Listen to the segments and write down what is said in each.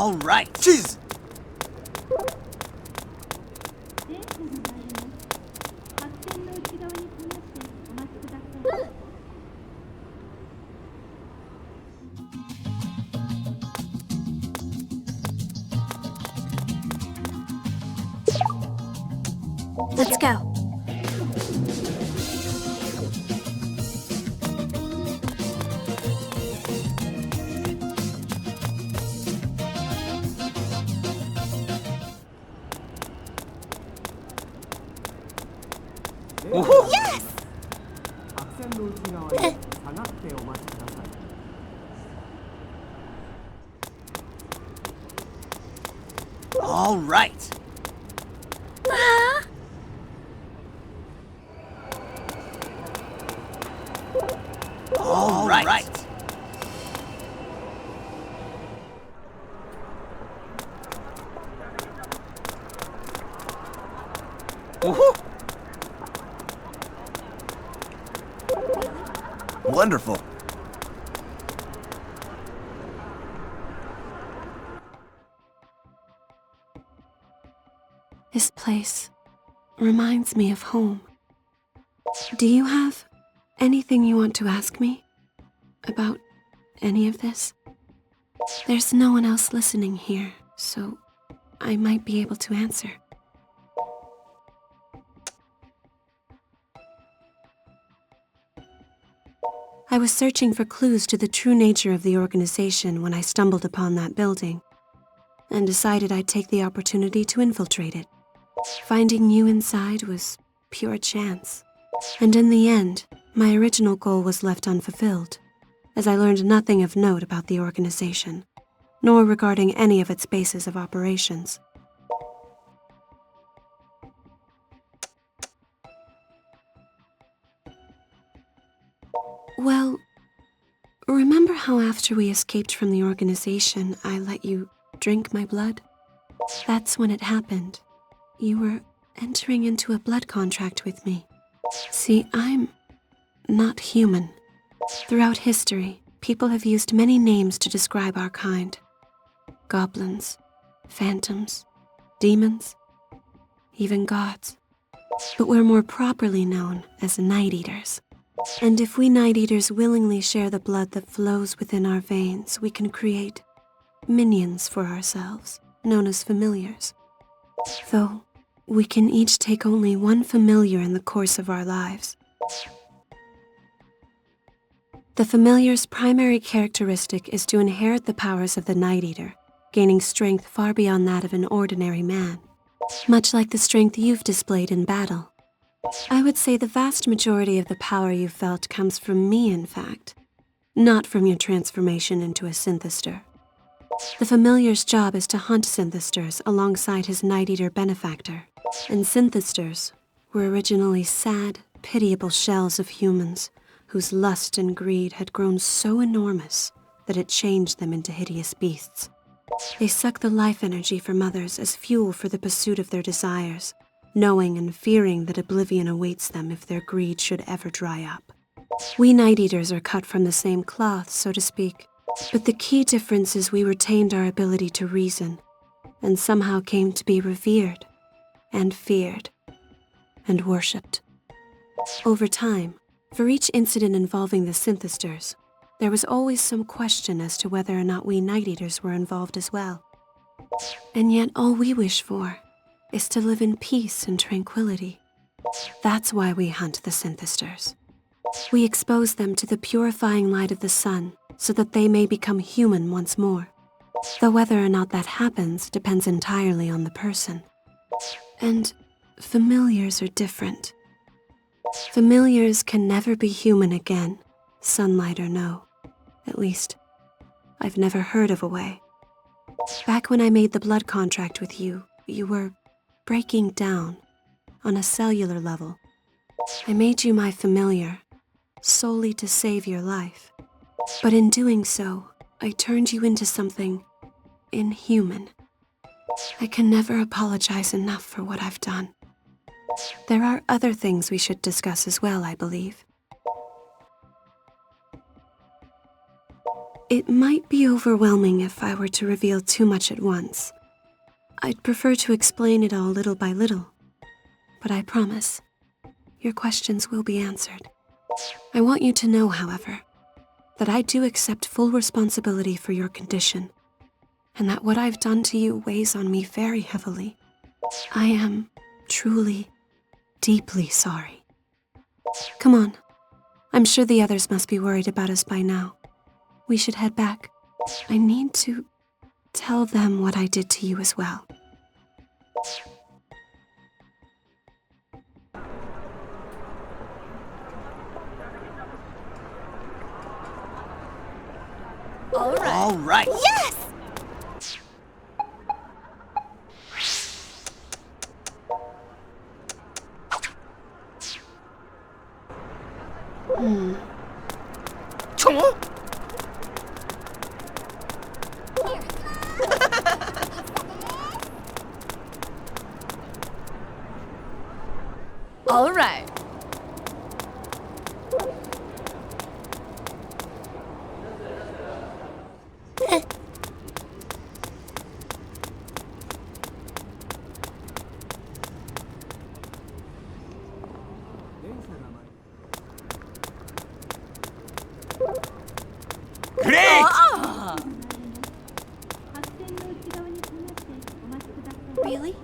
All right. Jeez. Let's go. Yes! All right. All right. Wonderful. This place reminds me of home. Do you have anything you want to ask me about any of this? There's no one else listening here, so I might be able to answer. I was searching for clues to the true nature of the organization when I stumbled upon that building, and decided I'd take the opportunity to infiltrate it. Finding you inside was pure chance, and in the end, my original goal was left unfulfilled, as I learned nothing of note about the organization, nor regarding any of its bases of operations. Well, remember how after we escaped from the organization, I let you drink my blood? That's when it happened. You were entering into a blood contract with me. See, I'm not human. Throughout history, people have used many names to describe our kind. Goblins, phantoms, demons, even gods. But we're more properly known as Night Eaters. And if we Night Eaters willingly share the blood that flows within our veins, we can create minions for ourselves, known as familiars. Though, we can each take only one familiar in the course of our lives. The familiar's primary characteristic is to inherit the powers of the Night Eater, gaining strength far beyond that of an ordinary man, much like the strength you've displayed in battle. I would say the vast majority of the power you felt comes from me, in fact, not from your transformation into a synthester. The familiar's job is to hunt synthesters alongside his Night Eater benefactor, and synthesters were originally sad, pitiable shells of humans whose lust and greed had grown so enormous that it changed them into hideous beasts. They suck the life energy from others as fuel for the pursuit of their desires, knowing and fearing that oblivion awaits them if their greed should ever dry up. We Night Eaters are cut from the same cloth, so to speak, but the key difference is we retained our ability to reason, and somehow came to be revered, and feared, and worshipped. Over time, for each incident involving the synthesters, there was always some question as to whether or not we Night Eaters were involved as well. And yet all we wish for is to live in peace and tranquility. That's why we hunt the synthesters. We expose them to the purifying light of the sun so that they may become human once more. Though whether or not that happens depends entirely on the person. And familiars are different. Familiars can never be human again, sunlight or no. At least, I've never heard of a way. Back when I made the blood contract with you, you were breaking down on a cellular level. I made you my familiar, solely to save your life. But in doing so, I turned you into something inhuman. I can never apologize enough for what I've done. There are other things we should discuss as well, I believe. It might be overwhelming if I were to reveal too much at once. I'd prefer to explain it all little by little. But I promise, your questions will be answered. I want you to know, however, that I do accept full responsibility for your condition, and that what I've done to you weighs on me very heavily. I am truly, deeply sorry. Come on. I'm sure the others must be worried about us by now. We should head back. I need to tell them what I did to you as well. All right. Yes! All right. Great! Really?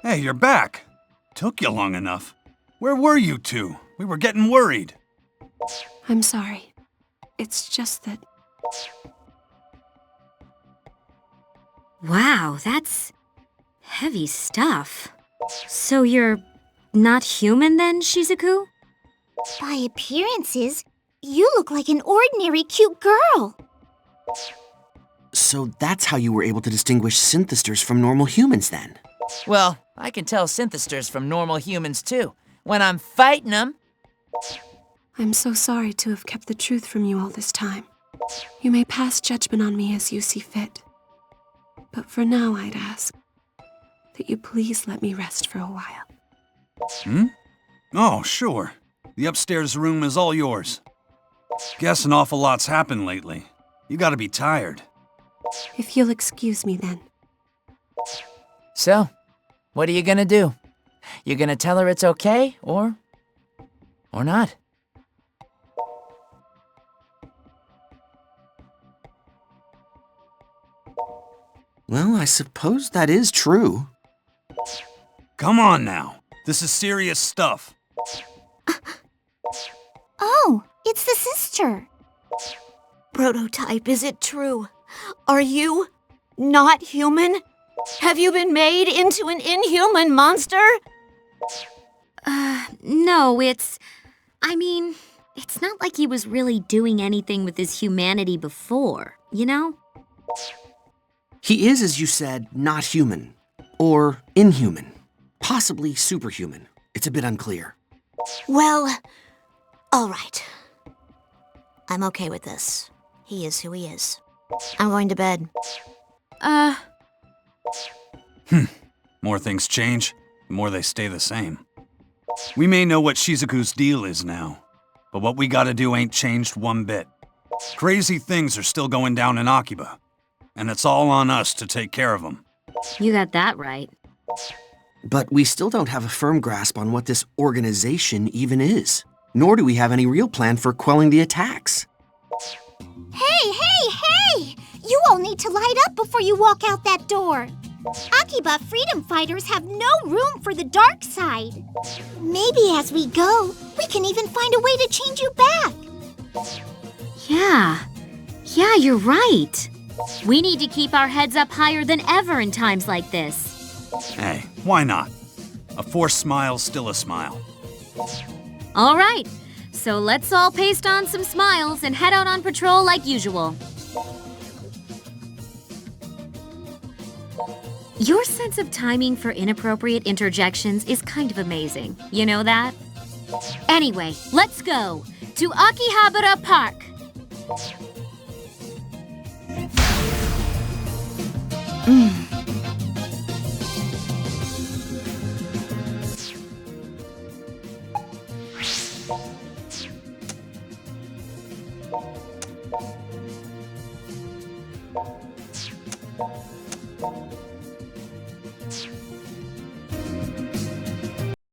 Hey, you're back. Took you long enough. Where were you two? We were getting worried. I'm sorry. It's just that Wow, that's heavy stuff. So you're not human then, Shizuku? By appearances, you look like an ordinary cute girl. So that's how you were able to distinguish synthesters from normal humans then? Well, I can tell synthesters from normal humans too. When I'm fighting them. I'm so sorry to have kept the truth from you all this time. You may pass judgment on me as you see fit. But for now, I'd ask that you please let me rest for a while. Oh, sure. The upstairs room is all yours. Guess an awful lot's happened lately. You gotta be tired. If you'll excuse me then. So, what are you gonna do? You gonna tell her it's okay, or not? Well, I suppose that is true. Come on now. This is serious stuff. Oh, it's the sister. Prototype, is it true? Are you not human? Have you been made into an inhuman monster? No, it's not like he was really doing anything with his humanity before, you know? He is, as you said, not human. Or inhuman. Possibly superhuman. It's a bit unclear. Well, all right. I'm okay with this. He is who he is. I'm going to bed. More things change, the more they stay the same. We may know what Shizuku's deal is now, but what we gotta do ain't changed one bit. Crazy things are still going down in Akiba, and it's all on us to take care of them. You got that right. But we still don't have a firm grasp on what this organization even is. Nor do we have any real plan for quelling the attacks. Hey! You all need to light up before you walk out that door. Akiba freedom fighters have no room for the dark side. Maybe as we go, we can even find a way to change you back. Yeah, you're right. We need to keep our heads up higher than ever in times like this. Hey, why not? A forced smile's still a smile. All right, so let's all paste on some smiles and head out on patrol like usual. Your sense of timing for inappropriate interjections is kind of amazing. You know that? Anyway, let's go to Akihabara Park.